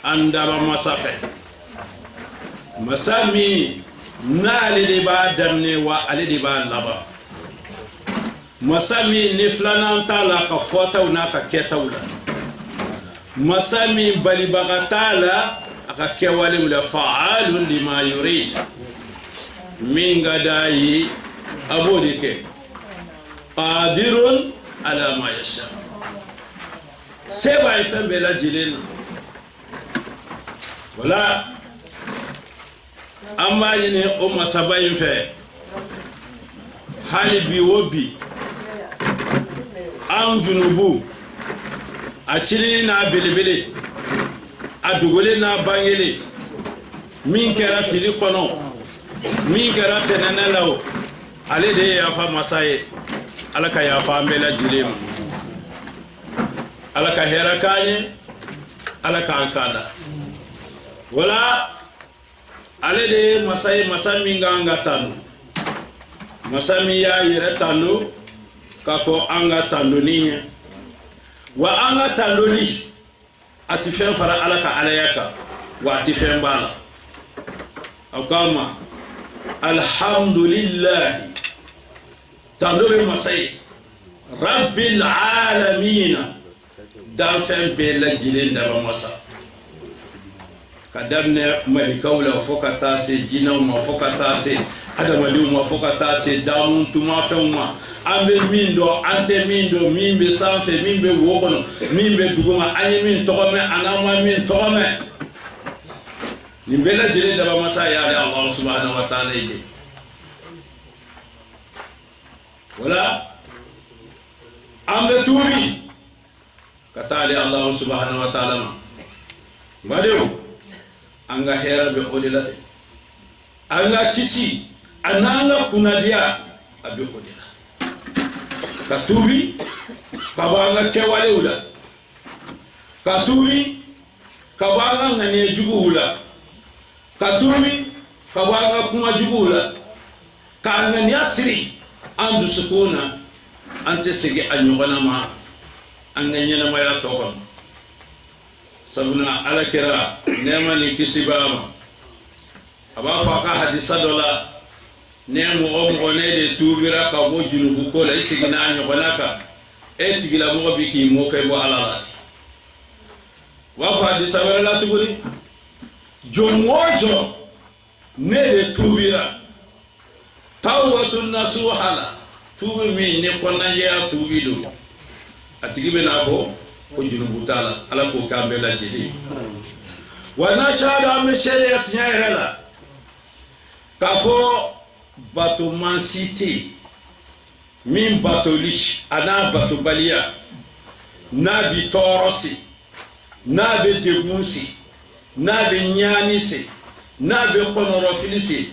andaba masafe masami na ale de b'a daminɛ wa ale de b'a laban masami ni filanan t'a la ka fɔtaw n'a ka kɛtaw la masami balibaga t'a la a ka kɛwalew la fa'alun lima yurid min ka d'a ye a b'o de kɛ qadirun ala ma yasha se b'a ye fɛn bɛɛ lajɛlen na wala an b'a ɲini o masaba in fɛ hali bi o bi an junubu a cinini n'a belebele a dogolen n'a bangelen min kɛra fili kɔnɔ min kɛra tɛnɛnɛ la o ale de ye yafa masa ye ala ka yafa an bɛɛ lajɛlen ma ala ka hɛrɛ k'an ye ala k'an k'a la wala ale de ye masa ye masa min kan ka tanu masa min y'a yɛrɛ tanu ka kɔ an ka tanuni ye wa an ka tanuni a tɛ fɛn fara ala ka alaya kan wa a tɛ fɛn b'a la aw k'a ma alhamdulillahi tanu bɛ masa ye rabbil alamina danfɛn bɛɛ lajɛlen daba masa ka daminɛ malikaw la fo ka taa se jinɛw ma fo ka taa se adamadenw ma fo ka taa se damun tumafɛnw ma an bɛ min dɔn an tɛ min dɔn min bɛ sanfɛ min bɛ wo kɔnɔ min bɛ duguma an ye min tɔgɔ mɛn an n'an ma min tɔgɔ mɛn nin bɛɛ lajɛlen daba masa y'ale Allah subhanahu wa ta'ala ye de wala an bɛ tuubi ka taa ale Allah subhanahu wa ta'ala ma badenw an ka hɛrɛ bɛ o de la dɛ an ka kisi a n'an ka kunnadiya a bɛ o de la ka tuubi ka bɔ an ka kɛwalew la ka tuubi ka bɔ an ka ŋaniyajuguw la ka tuubi ka bɔ an ka kumajuguw la k'a ŋaniya siri an dusukun na an tɛ segin a ɲɔgɔnna ma an ka ɲɛnamaya tɔ kɔnɔ sabuna ala kɛra nɛɛma ni kisi b'a ma a b'a fɔ a ka hadisa dɔ la ne mɔgɔ mɔgɔ ne de tuubira ka bɔ junubu ko la i seginna a ɲɔgɔnna kan e tigilamɔgɔ bi k'i mɔkɛ bɔ ala la u b'a fɔ hadisa wɛrɛ la tuguni jɔn o jɔn ne de tuubira tawbatun nasuha la tuubi min ne kɔnɔnajɛya tuubi don a tigi bɛ n'a fɔ ko junubu t'a la ala k'o k'an bɛɛ lajɛlen wa n'a sariya an bɛ sariya tiɲɛ yɛrɛ la k'a fɔ batomansi tɛ yen min batoli a n'a batobaliya n'a bɛ tɔɔrɔ se n'a bɛ degun se n'a bɛ ɲaani se n'a bɛ kɔnɔrɔfili se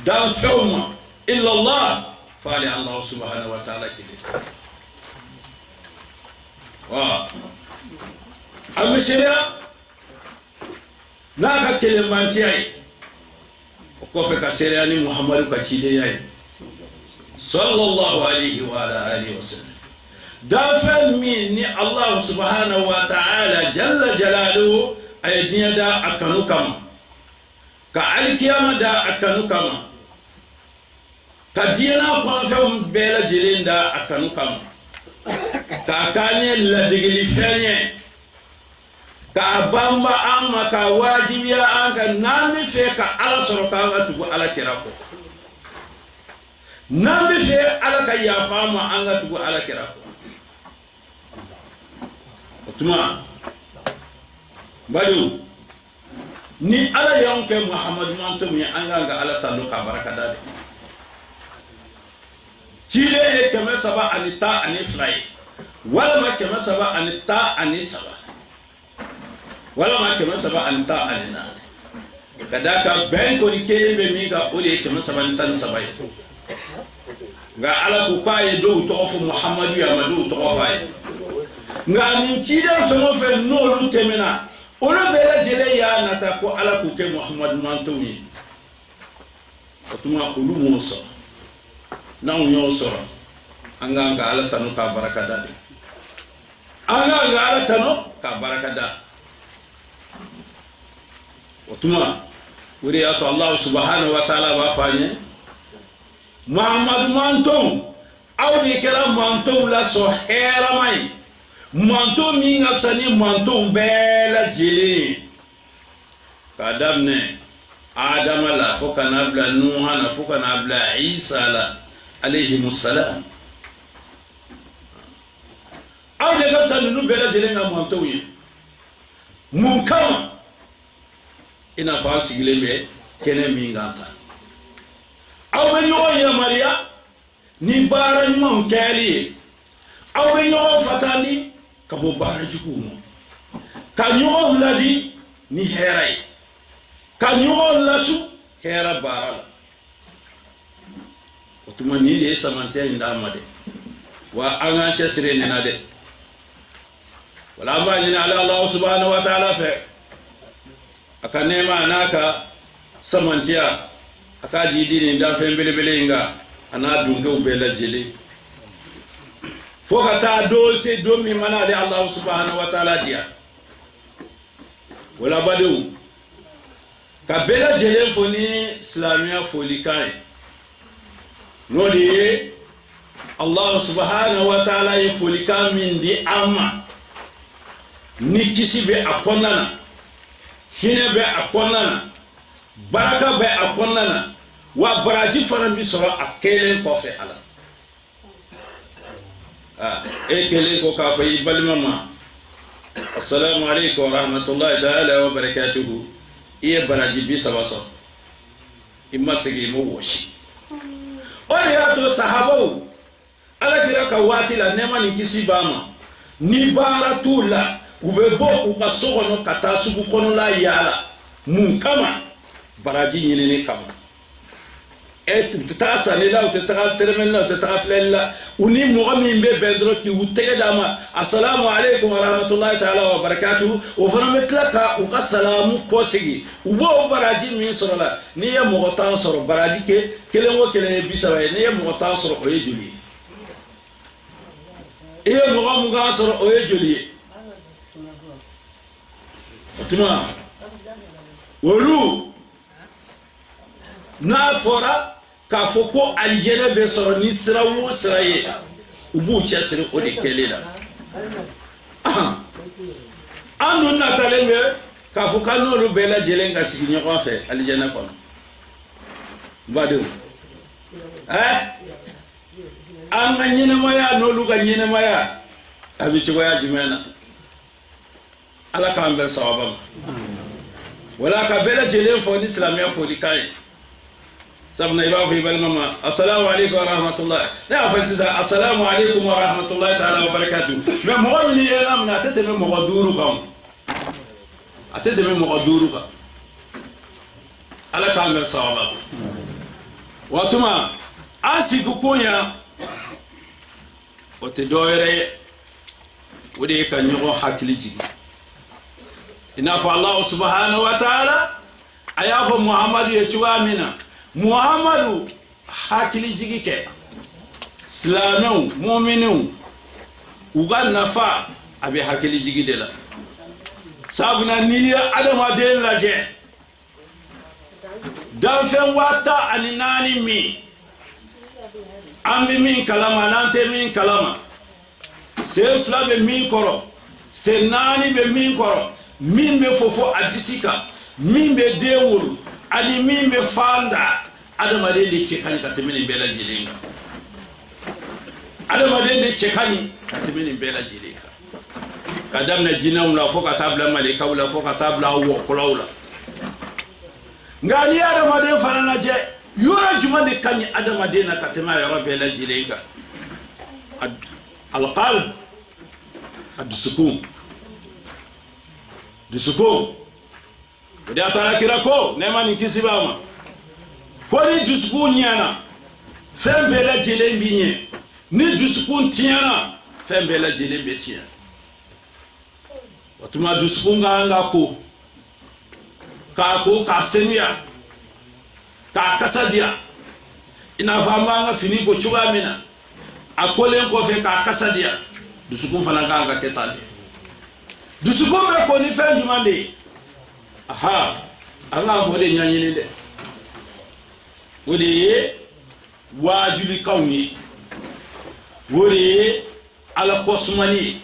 danfɛnw ma illallah f'ale Allah subhanahu wa ta'ala kelen wa an bɛ sariya n'a ka kelenbantiya ye o kɔfɛ ka sariya ni Muhamadu ka cidenya ye sallallahu alayhi wa alihi wa sallam danfɛn min ni Allah subhanahu wa ta'ala jalla jalaluhu a ye diɲɛ da a kanu kama ka alikiyama da a kanu kama ka diɲɛna kɔnɔfɛnw bɛɛ lajɛlen da a kanu kama k'a k'an ye ladegeli fɛn ye k'a banba an ma k'a wajibiya an ka n'an bɛ fɛ ka ala sɔrɔ k'an ka tugu ala kira kɔ n'an bɛ fɛ ala ka yafa an ma an ka tugu ala kira kɔ o tuma baliw ni ala y'anw kɛ Muhamadu manto min ye an kan ka ala tanu k'a barika da de ciden ye 312 ye walama 313 walama 314 kadaka ben ko ni kele be mi ga ole kema sabantan sabay nga ala ko kaye do to of muhammadu ya madu to fay nga ni tida so mo fe no lu temena ono bela jele ya nata ko ala ko ke muhammad mantowi otuma ulu musa na unyo so anga ala tanu ka barakada de anga ala tanu ka barakada otuma wuri ya to allah subhanahu wa ta'ala ba fanye muhammad mantom awdi kala mantom la so hera mai mantom mi ngafsani mantom bela jili kadamne adam la fokana bla nuha na fokana bla isa la alayhi musallam awdi ngafsani nu bela jili nga mantom yi munkama ina fa sigileme kene mi nganta aw be ñoo ya maria ni bara ñu mon kali aw be ñoo fatani ka bo bara juku mo ka ñoo ladi ni heray ka ñoo lasu hera bara la otuma ni le samante inda amade wa anga ci sire ni na de wala ba ni ala allah subhanahu wa ta'ala fe aka nema naka samantiya aka ji dini da fen belebele nga ana dunga ubela jeli foka ta do se do mi mana de allah subhanahu wa ta'ala dia wala badu ka bela jeli foni islamia folikai nodi allah subhanahu wa ta'ala yi folika min di amma ni kisibe akonana hine be akonana baraka be akonana wa baraji faran bi soro akelen ko fe ala kelen ko ka fa ibal mama assalamu alaykum wa rahmatullahi ta'ala wa barakatuh iya baraji bi sabaso imma sigi mo woshi ori ato sahabo ala kira ka watila nema ni kisibama ni baratula ubebo ukasogo no katasuku kono la yala munkama baraji nyine kama tutasa lela utata termela utata flella uni mogami mbe bedro ki utega dama assalamu alaykum wa rahmatullahi ta'ala wa barakatuh o fana metlaka ukasalamu kosigi ubo baraji min sorola ni ya mogotan soro baraji ke kelengo kelen bisawa ni ya mogotan soro o yejuli e mogamu ga soro o yejuli otuma wolu na fora ka foko aljene be soro ni sirawo siraye ubu chesere o de kelela anu na talenge ka foka no lu bela jelenga siginyo ko fe aljene kono badu anga nyine moya no lu ga nyine moya abichi boya jimena ala ka ambe sawaba wala ka bela jelen fo ni islamia fo dikai sabna iba fi bal mama assalamu alaykum wa rahmatullah na fa sisa assalamu alaykum wa rahmatullahi ta'ala wa barakatuh me mo ni elam na tete me mo duru kam atete me mo duru ka ala ka ambe sawaba watuma asiku kunya ote doyere wode ka nyogo hakiliji ina fa allah subhanahu wa ta'ala ayafa muhammadu ya chuwa mina muhammadu hakili jigike islamu mu'minu uga nafa abi hakili jigidela sabuna niya adama de laje danfen wata aninani mi ambi min kalama nante min kalama se flabe min koro se nani be min koro min be fofo adisika min be dewul ani min be fanda adama de chekani katemeni bela jilinga adama de chekani katemeni bela jilinga kadam na jina una foka tabla malika ula foka tabla wo kulawla ngani adama de fanana je yura jumani kani adama de na katema ya rabela jilinga alqalb السكون de atara kira ko nema ni kisibama ko ni dusukun ɲana fɛn bɛɛ lajɛlen bi ɲɛ ni dusukun tiɲɛna fɛn bɛɛ lajɛlen bɛ tiɲɛ o tuma dusukun ka kan ka ko k'a senuya k'a kasa diya i n'a fɔ an b'an ka fini ko cogoya min na a kolen kɔfɛ k'a kasa diya dusukun fana ka kan ka kɛ tan de dusukun bɛ ko ni fɛn jumɛn de ye aha an ka o de ɲɛɲini dɛ o de ye wajulikanw ye o de ye ala kɔsumani ye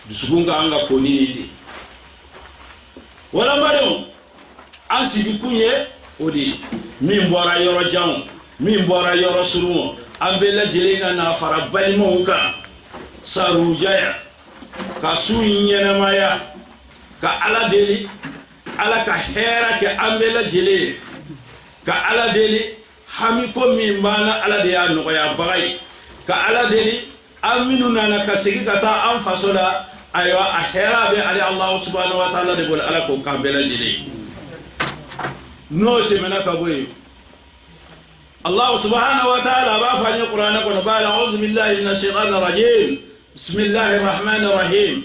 dusukun ka kan ka ko ni de walamadenw an sigikun ye o de ye min bɔra yɔrɔ janw min bɔra yɔrɔ surunw an bɛɛ lajɛlen ka na fara balimaw kan sarujaya ka su ɲɛnamaya ka ala deli ala ka hɛrɛ kɛ an bɛɛ lajɛlen ka ala deli hami ko min b'ana ala de y'a nɔgɔyabaga ye ka ala deli an minnu nana ka segin ka taa an faso la ayiwa a hɛrɛ bɛ ale Alahu subhanahu wa ta'ala de bolo ala k'o k'an bɛɛ lajɛlen ye n'o tɛmɛna ka bɔ yen Allah subhanahu wa ta'ala b'a fɔ an ye kuranɛ kɔnɔ b'a la a'udhu billahi minash shaitanir rajim bismillahir rahmanir rahim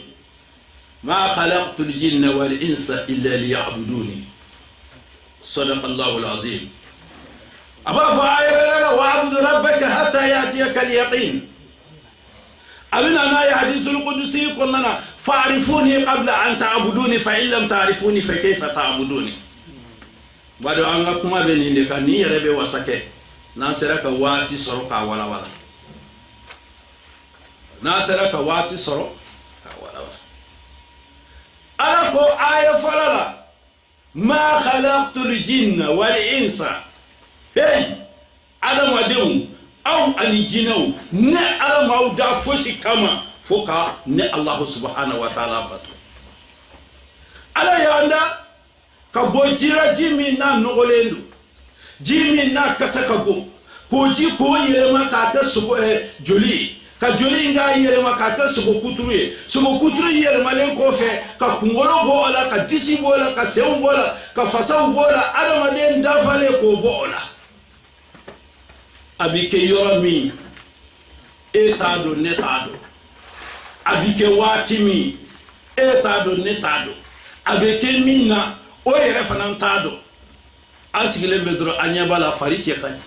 ma khalaqtul jinna wal insa illa liya'buduni sadaqallahu alazim aba fɔ ayɛlɛla wa'bud rabbaka hatta ya'tiyaka al-yaqin abina na ya hadisul qudusi kɔnɔna fa'rifuni qabla an ta'buduni fa in lam ta'rifuni fa kayfa ta'buduni bado an ka kuma bɛ nin de kan ni yɛrɛ bɛ wasakɛ n'an sera ka waati sɔrɔ k'a walawala n'an sera ka waati sɔrɔ k'a walawala ala ko aya fɔlɔ la ma khalaqtul jinna wal insa hey adamadenw aw ani jinɛw ne ala m'aw da fosi kama fo ka ne Allahu subhanahu wa ta'ala bato ala y'an da ka bɔ ji min n'a nɔgɔlen don ji min n'a kasa ka go k'o ji k'o yɛlɛma k'a kɛ sogo joli ye ka joli in k'a yɛlɛma k'a kɛ sogo kuturu ye sogo kuturu yɛlɛmalen kɔfɛ ka kunkolo bɔ o la ka disi bɔ o la ka senw bɔ o la ka fasaw bɔ o la adamaden dafalen k'o bɔ o la a bi kɛ yɔrɔ min e t'a dɔn ne t'a dɔn a bi kɛ waati min e t'a dɔn ne t'a dɔn a bɛ kɛ min na o yɛrɛ fana t'a dɔn an sigilen bɛ dɔrɔn an ɲɛ b'a la fari cɛ ka ɲi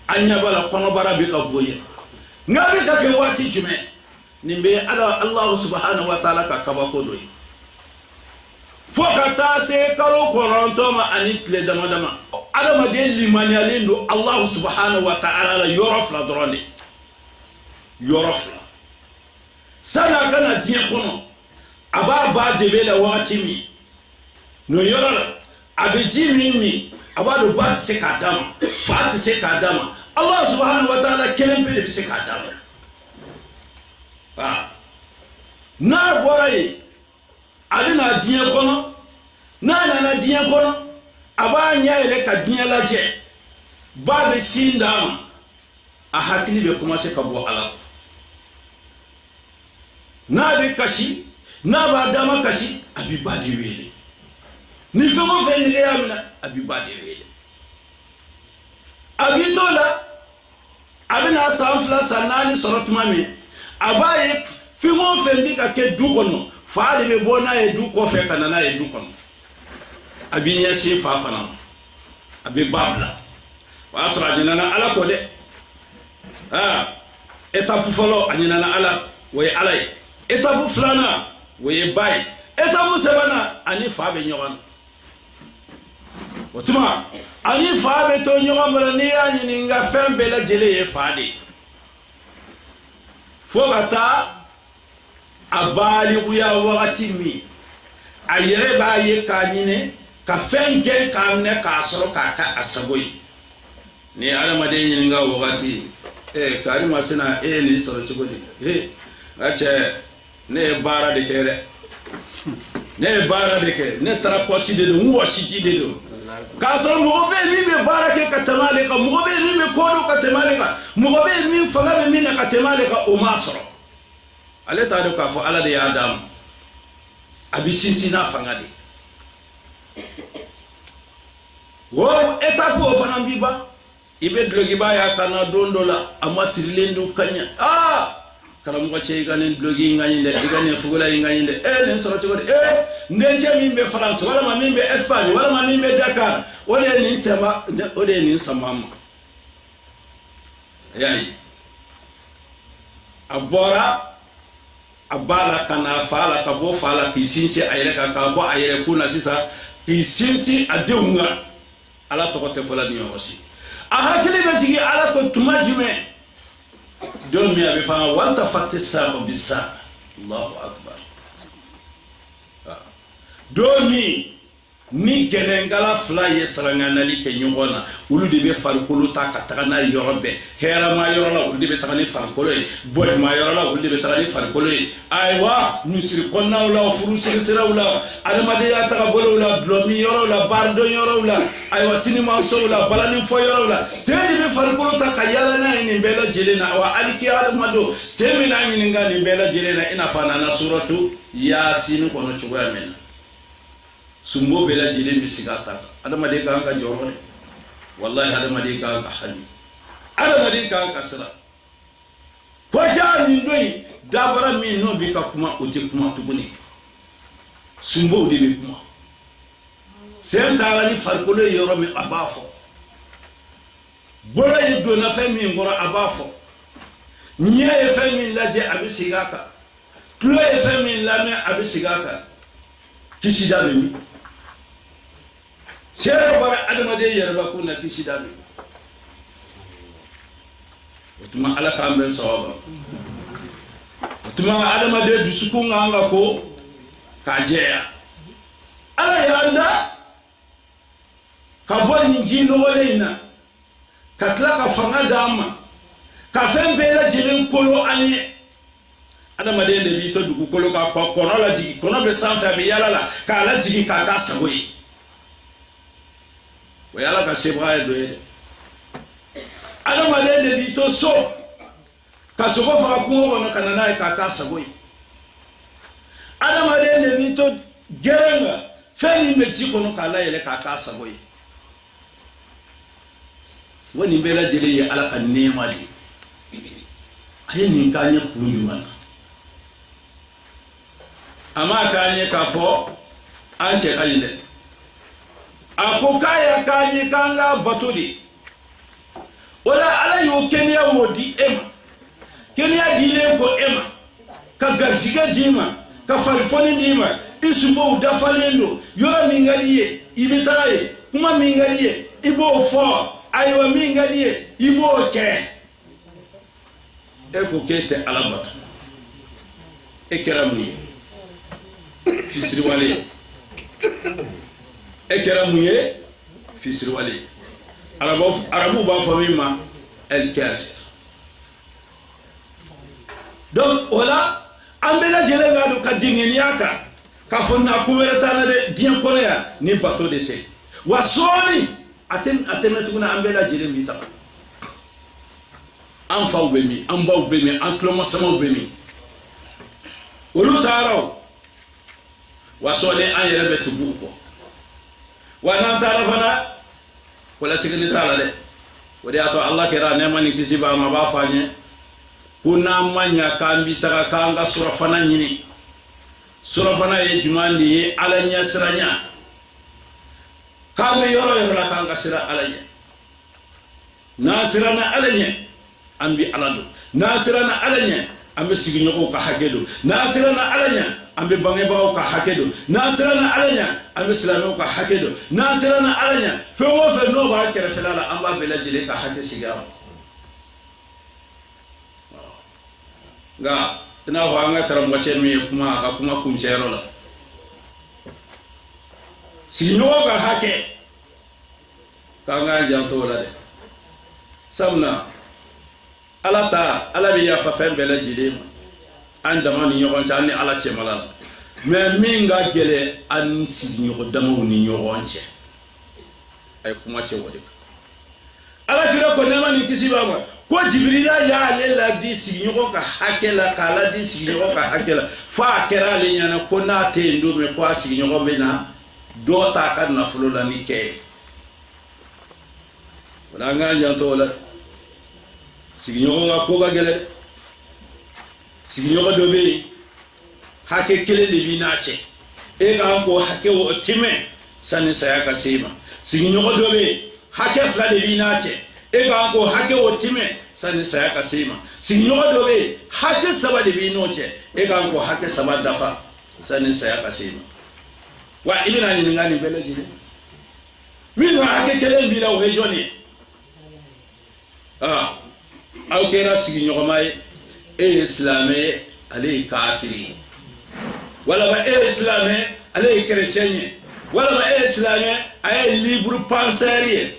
an ɲɛ b'a la kɔnɔbara bɛ ka bonya nka a bɛ ka kɛ waati jumɛn nin bɛ Alahu subhanahu wa ta'ala ka kabako dɔ ye fo ka taa se kalo 9 ma ani tile dama dama adamaden limaniyalen don Alahu subhanahu wa ta'ala la yɔrɔ 2 dɔrɔn de yɔrɔ 2 sani a kana diɲɛ kɔnɔ a b'a ba debe la wagati min n'o yɔrɔ la a bɛ ji min a b'a dɔn ba tɛ se k'a d'a ma fa tɛ se k'a d'a ma Allah subhanahu wa ta'ala kelen pe de bɛ se k'a d'a ma n'a bɔra yen a bɛ na diɲɛ kɔnɔ n'a nana diɲɛ kɔnɔ a b'a ɲɛ yɛlɛ ka diɲɛ lajɛ ba bɛ sin d'a ma a hakili bɛ commencer ka bɔ Ala kɔ n'a bɛ kasi n'a b'a d'a ma kasi a bɛ ba de wele ni fɛn o fɛn nege y'a minɛ a bɛ ba de wele a b'i to la a bɛna san 2 san 4 sɔrɔ tuma min a b'a ye fɛn o fɛn bɛ ka kɛ du kɔnɔ fa de bɛ bɔ n'a ye du kɔfɛ ka na n'a ye du kɔnɔ a b'i ɲɛsin fa fana ma a bɛ ba bila o y'a sɔrɔ a ɲinana Ala kɔ dɛ étape fɔlɔ a ɲinana Ala o ye Ala ye étape 2nan o ye ba ye étape 3nan ani fa bɛ ɲɔgɔn na o tuma ani fa bɛ to ɲɔgɔn bolo n'i y'a ɲininka fɛn bɛɛ lajɛlen ye fa de ye fo ka taa a baliguya wagati min a yɛrɛ b'a ye k'a ɲini ka fɛn gɛn k'a minɛ k'a sɔrɔ k'a kɛ a sago ye ni adamaden ɲininka o wagati Karima Sina e ye nin sɔrɔ cogo di nka cɛ ne ye baara de kɛ dɛ ne ye baara de kɛ ne taara pɔsi de don n wɔsiji de don k'a sɔrɔ mɔgɔ bɛ yen min bɛ baara kɛ ka tɛmɛ ale kan mɔgɔ bɛ yen min bɛ ko dɔn ka tɛmɛ ale kan mɔgɔ bɛ yen min fanga bɛ min na ka tɛmɛ ale kan o m'a sɔrɔ ale t'a dɔn k'a fɔ Ala de y'a d'a ma a bɛ sinsin n'a fanga de wo étape o fana biba ibe blogi ba ya kana dondola amasirilendu kanya karamugo che ganen blogi ngani de igane fugula ngani de nen soro to de ndenche mimbe France wala ma mimbe Espagne wala ma mimbe Dakar ole nin samama yayi abora abala kana fala kabo fala kisinsi ayre ka kabo ayre kuna sisa kisinsi adeunga ala to ko te fola ni aussi ahakili betigi ala ko tumajume don mi abi fa walta fatisaba bisa Allahu akbar domi ni genengala fla yesaranganali ke nyongona ulu de be farkolo ta katana yorobe hera ma yorola ulu de be tani farkolo bole ma yorola ulu de be tani farkolo aywa nusri konna wala furu sira wala adamade ya ta bolo wala blomi yorola bardo yorola aywa sinima so wala balani fo yorola sedi be farkolo ta kayala na ni bela jelena wa aliki adamado semina ni ngani bela jelena ina fana na suratu yasin kono chugwa mena sumbo bela jile misigata adama de ganga jorone wallahi adama de ganga hali adama de ganga sira ko jani doyi dabara min no bi ka kuma ote kuma tuguni sumbo de be kuma sen tara ni farkolo yoro mi abafo bola yido na fe mi ngora abafo nye e fe mi laje abisigaka tulo e fe mi lame abisigaka kishida mi sere bara adama de yerba ko na kishida mi utuma ala kambe sawaba utuma adama de dusuku nganga ko kajeya ala yanda ka bonni jino waleina katla ka fanga dama ka fembela jilin kolo anye adama de bi to dugu kolo ka kono la jigi kono be sanfa be yala la ka la jigi ka ta sagoyi o yala ka sebra do yede adama de bi to so ka so ko fa ko no kana na ka ta sagoyi adama de bi to gerenga feni me jiko no ka la yele ka ta sagoyi woni bela jeli ya ala kan nema di ayeni kanye kunu wana ama kanye kafo anche kayinde akokaya kanye kanga batudi wala ala yo kenya wodi ema kenya dile ko ema ka garjiga dima ka farfoni dima isumbo udafalendo yora mingaliye ibitaraye kuma mingaliye ibo fo aywa mingaliye ibo ke eko kete alabatu ekeramuye fisri wale ekeramuye fisri wale arabu ba famima el kafir donc wala ambela jelenga do ka dingeni yaka ka fonna kuwela tana de dien koleya ni bato de te wasoni atemetuna ambela jelen bita an faw be mi an baw be mi an kloma sama be mi olu taraw wasoni an yere be tubuko wana tara fana wala sigini tala de wadi ato allah kira nema ni kisiba ma ba fanye kuna manya kambi taka kanga sura fana nyini sura fana ye jumandi ye ala nya siranya kanga yoro la kanga sira ala nya nasirana ala nya ambi alado nasirana ala nya ambe sigi nyoko ka hakedo nasirana ala nya ambe bange bawo ka hakedo nasirana ala nya ambe islamo ka hakedo nasirana ala nya fe wo fe no ba kere felala amba bela jile ka hake siga nga ina fa nga taram wache mi kuma ka kuma kunchero la sigi nyoko ka hake ka nga janto la de samna ala bi ya fa fen bela jile andama ni nyogon cha ni ala che malala mais minga gele an si nyogo dama ni nyogon che ay kuma che wode ala kira ko nema ni kisiba ma ko jibrila ya le la di si nyogo ka hakela kala di si nyogo ka hakela fa kera le nyana ko na te ndo me ko si nyogo be na do ta ka na fulo la ni ke wala nga janto wala sigi ñogo nga ko ga gele sigi ñogo dobe hake kele de binache e ga ko hake wo time sani saya ka sema sigi ñogo dobe hake fla de binache e ga ko hake wo time sani saya ka sema sigi ñogo dobe hake saba de binoche e ga ko hake saba dafa sani saya ka sema wa ibina ni ngani beleji min hake kele bila o hejoni aw kera sigi ñogomay e islamé ale kafiri wala ba e islamé ale chrétien wala ba e islamé ay libre penseur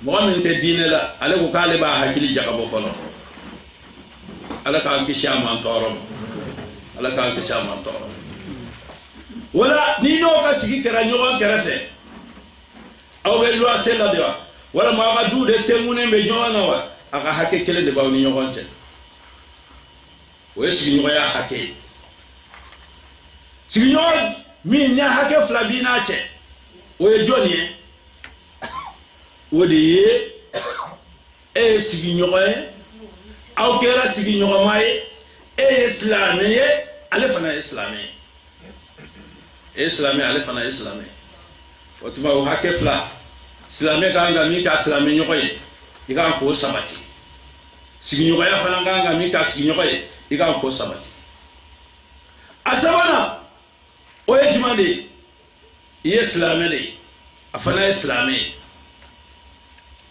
mo min te dine la ale ko kale ba hakili jakabo folo ala ka ki shama toro ala ka ki shama toro wala ni no ka sigi kera ñogon kerefe aw be lo asela de wala ma ga du de temune be ñona wa aka hake kele de baw ni ñogonte we sigi ñoya hake sigi ñoy mi nya hake flabina che we joni wodi ye e sigi ñoy aw kera sigi ñogomay e islamé ale fana islamé ale fana islamé otuma o hake fla silame ganga mi ka silame nyokoye iga ko sabati sigi nyokoya fana ganga mi ka sigi nyokoye iga ko sabati asabana o yejimade silame de afana islame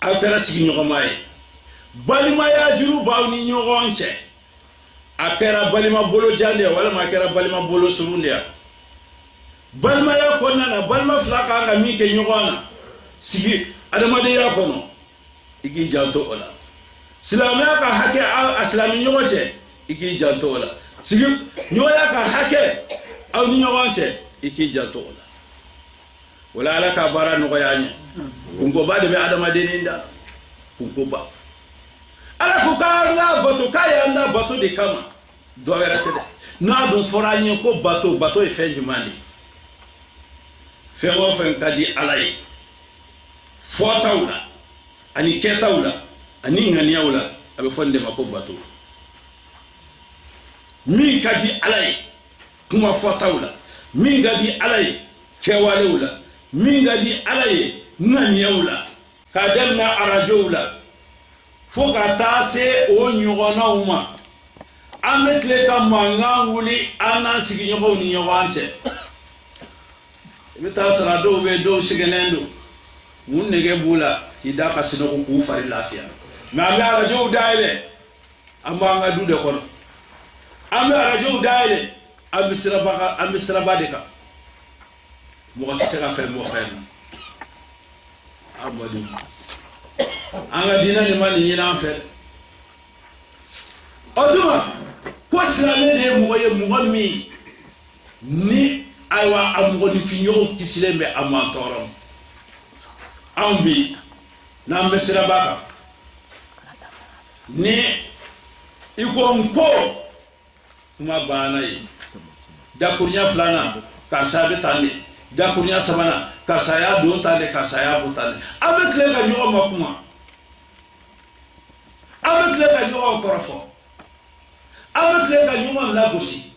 akara sigi nyokomaye balima ya juru bawni nyogonche akara balima bolo jande wala makara balima bolo surundia balima ya konna balima flaka ganga mi ke nyogona sigi adamade ya kono igi janto ola silamaya ka hake aslami nyogoche igi janto ola sigi nyoya ka hake aw ni nyogoche igi janto ola wala ala ka bara no yanya kungo bade be adamade ninda kungo ba ala ko ka nga bato kaya nda bato de kama do werate na do foranye ko bato e fenjumandi fewo fen kadi alay fotawla ani ketawla ani nganiyawla abe fonde mako bato min kadi alay kuma fotawla min gadi alay kewalewla min gadi alay nganiyawla kadamna arajowla foka tase o nyogona uma ametle ka manga wuli ana sigi nyogo ni nyogante bita sara do be do sigenendo mun nege bula ki da ka sino ko fari lafiya ma ga rajo daile amma nga du de kono amma rajo daile ambisra badeka mo ko sera fer mo fer amadu anga dina ni mani ni na fer oduma ko sirame de mo mi ni aywa amugo ni finyo kisilembe amantorom ambi na mbesira baka ni iko nko kuma bana yi da kurnya flana kasabe tande da kurnya sabana kasaya do tande kasaya botande avec les gagnants makuma avec les gagnants korofo avec les gagnants lagosi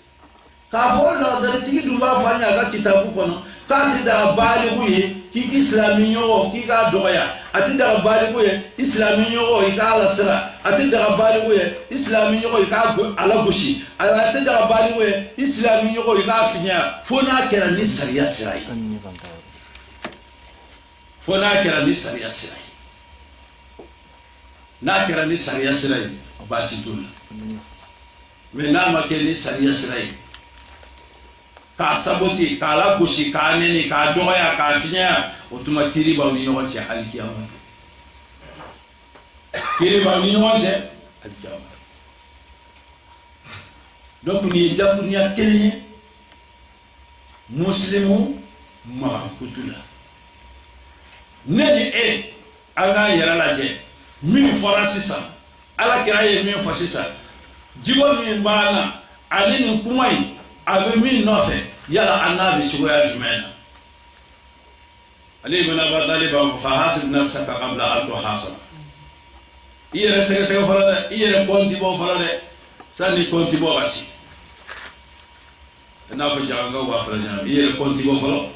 ka fo na da tigi dumba fanya ga kitabu kono ka ti da bali buye ki islami nyo ki ga doya ati da bali buye islami nyo ka ala sira ati da bali buye islami nyo ka ala gushi ati da bali buye islami nyo ka finya fo na kera ni sariya sirai fo na kera ni sariya sirai na kera ni sariya sirai basitul me na ma ke ni sariya sirai ka saboti ka la gushi ka neni ka doya ka finya otuma kiri ba ni yon che alkiyama kiri ba ni yon che alkiyama donc ni dabur ni akeli muslimu ma kutula nedi aga yara laje min forasisa ala kiraye min fasisa jibo min bana alini kumai abe min nofe yala annabi chugoya jumena Ali ibn Abi Talib fa hasib nafsaka qabla an tuhasab iyere sege fala de iyere konti bo fala de sani konti bo basi na fa janga wa fala jam iyere konti bo fala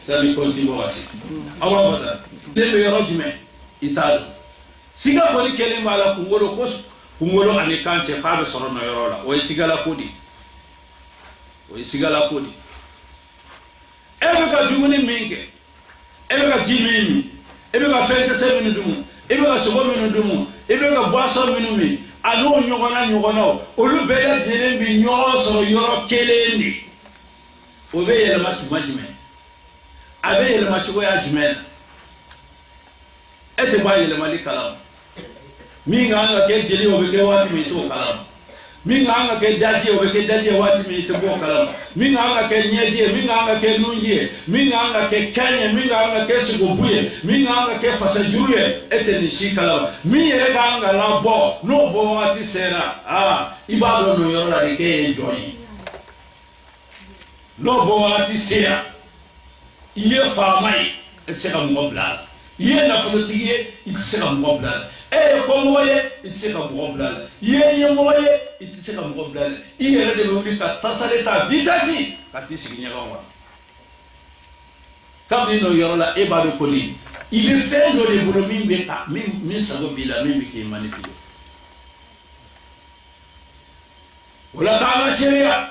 sani konti bo basi awa bada debe yorojme itado siga ko ni kele mala kungolo ani kante ka be soro no yorola o sigala kodi ebe ka dumuni minke ebe ka jimini ebe ka fente sebini dumu ebe ka sogo minu dumu ebe ka boisson minu mi anu nyogona olu bela dele bi nyo soro yoro kelendi o be yele matu majime abe yele matu ya jumena ete ba yele mali kalam minga anga ke jeli o be ke wati mi to kalam minga anga ke daji o be ke daji wati mi to bo kalam minga anga ke nyeji minga anga ke nunji minga anga ke kanye minga anga ke sugobuye minga anga ke fasajuye ete ni shikalam mi yele anga la bo no bo wati sera ibado no yoro la ke enjoy no bo wati sera iye famai etse ka ngobla iye na fotiye itse ka ngobla ko moye itse ka ngobla iye moye itse ka ngobla iye de lori ka tasaleta vitasi katisi ginyaka wa kamni no yorola ebado koli ibe fendo de buro mimbe ka min sago bila mimbe ke manipule wala ka sharia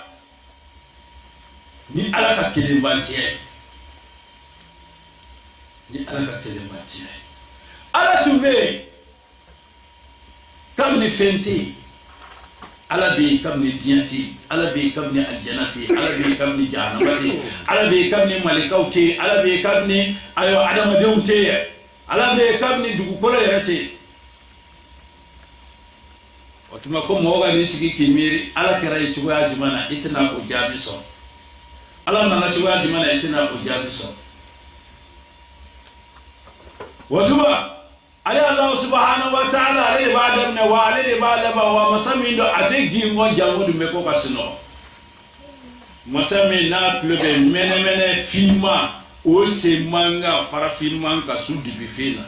ni alaka kilimbantie ala tumbe kam ni fenti ala bi kam ni diyanti ala bi kam ni aljanati ala bi kam ni jahannamati ala bi kam ni malikauti ala bi kam ni ayo adamadewte ala bi kam ni dugukolo yerate otuma ko moga ni sigi kimiri ala kera itugo ajimana itna ko jabiso ala nana itugo ajimana itna ko jabiso watuba ali Allah subhanahu wa ta'ala ali ibadam na wa ali ibadama wa masami ndo ategi ngonja ngodu meko kasino masami na plebe mene filma o se manga fara filma ka sudi bifina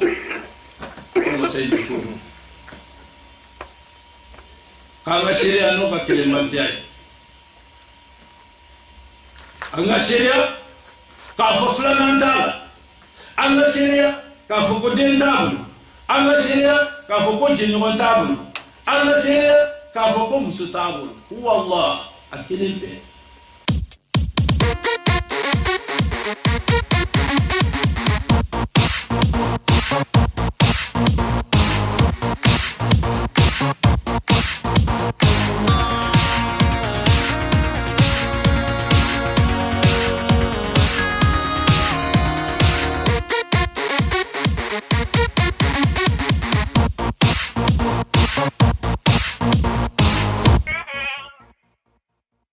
ko sai ko kanga sheria no ka kelemanti ai anga sheria ka fo fulana ndala anga sheria ka fo ko den tabulu anga sheria ka fo ko jinyon tabulu anga sheria ka fo ko musu tabulu wallah akilimbe